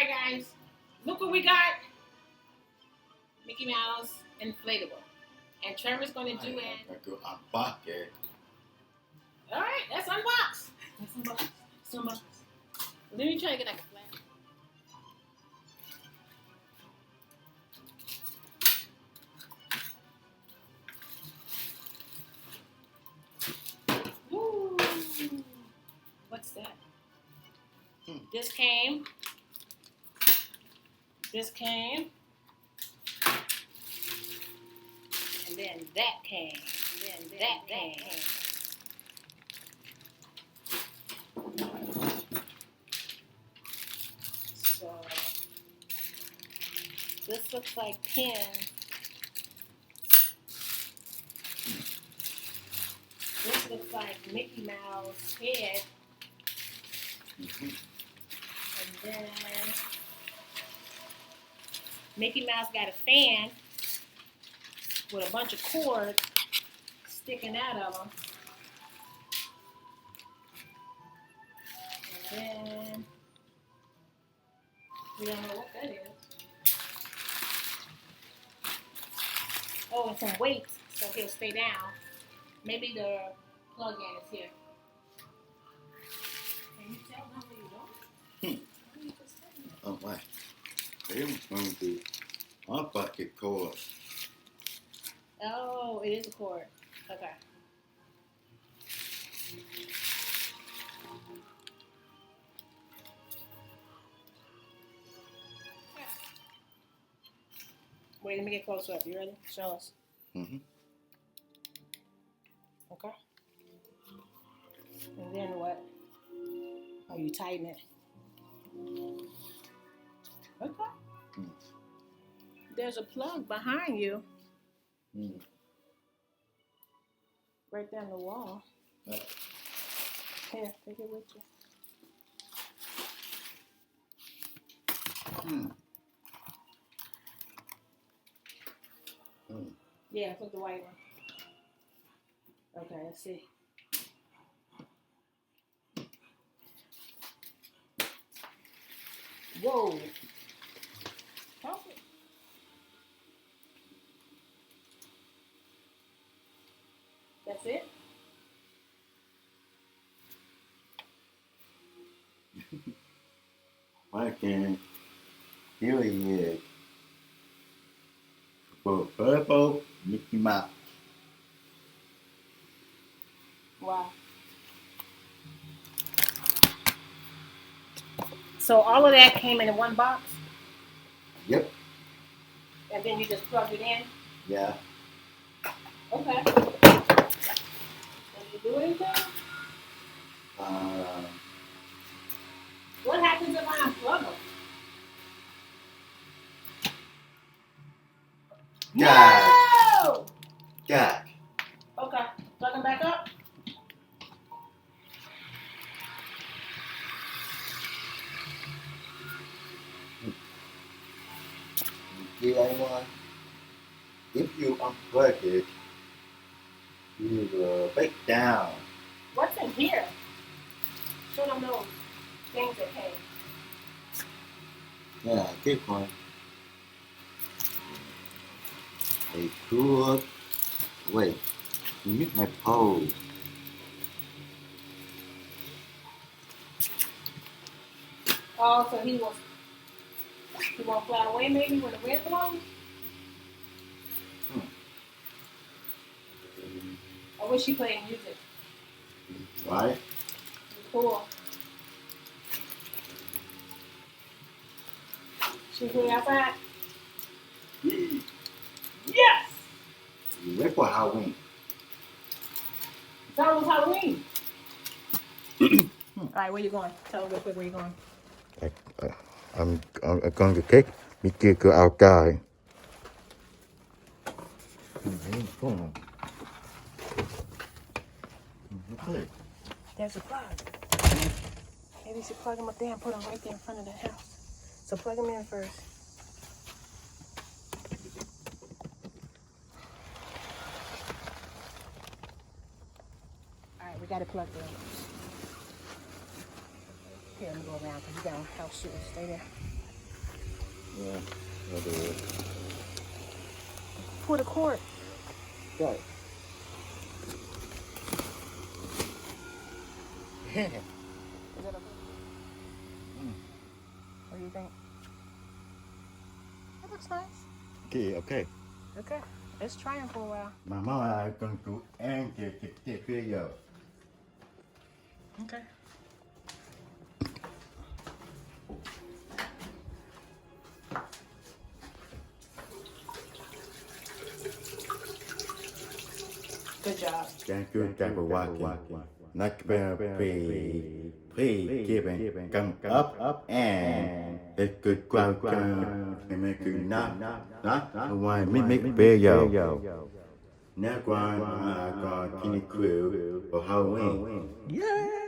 guys, look what we got. Mickey Mouse inflatable. And Trevor's going to do it. I'm going to unbox it. All right, let's unbox. Let's unbox. Let me try to get like a flat. Ooh. What's that? This came. And then that came. And then that came. So this looks like pin. This looks like Mickey Mouse head. And then Mickey Mouse got a fan with a bunch of cord sticking out of them. And then we don't know what that is. Oh, and some weights so he'll stay down. Maybe the plug-in is here. Can you tell them where you're going? Oh, my. I'm going to unbox the cord. Oh, it is a cord. Okay. Wait, let me get closer up. You ready? Show us. Mm-hmm. Okay. And then what? Oh, you tighten it. Okay. There's a plug behind you. Right down the wall. Here, take it with you. Yeah, put the white one. Okay, let's see. Whoa. Perfect. That's it? I can here he is. For purple Mickey Mouse. Wow. So all of that came in one box? Yep. And then you just plug it in? Yeah. Okay. Does it do anything? What happens if I unplug them? No! Jack. Okay. Plug them back up? See anyone? If you unplug it, you will break down. What's in here? Show them those things that came. Yeah, this one. A cool. Wait, you missed my pole. Oh, so he won't fly away maybe when the wind blows? I wish he played music. Right? Cool. Should we play outside? Yes! You wait for Halloween. It's almost Halloween. Alright, where you going? Tell them real quick where you going. I'm going to take Mickey go outside. There's a plug. Maybe you should plug them up there and put them right there in front of the house. So plug them in first. Alright, we got it plugged in. Here, let me go around because you got on house shoes. Stay there. Yeah, I'll do it. Pull the cord. Got it. Is that okay? What do you think? That looks nice. Okay. Okay, let's try them for a while. Mama là con chú ăn kìa kia giờ. Okay. Good job. Thank you for watching. Not please give it come up and it's good ground and make you not why make video. Next one, I got Kenny Crew for Halloween. Yeah.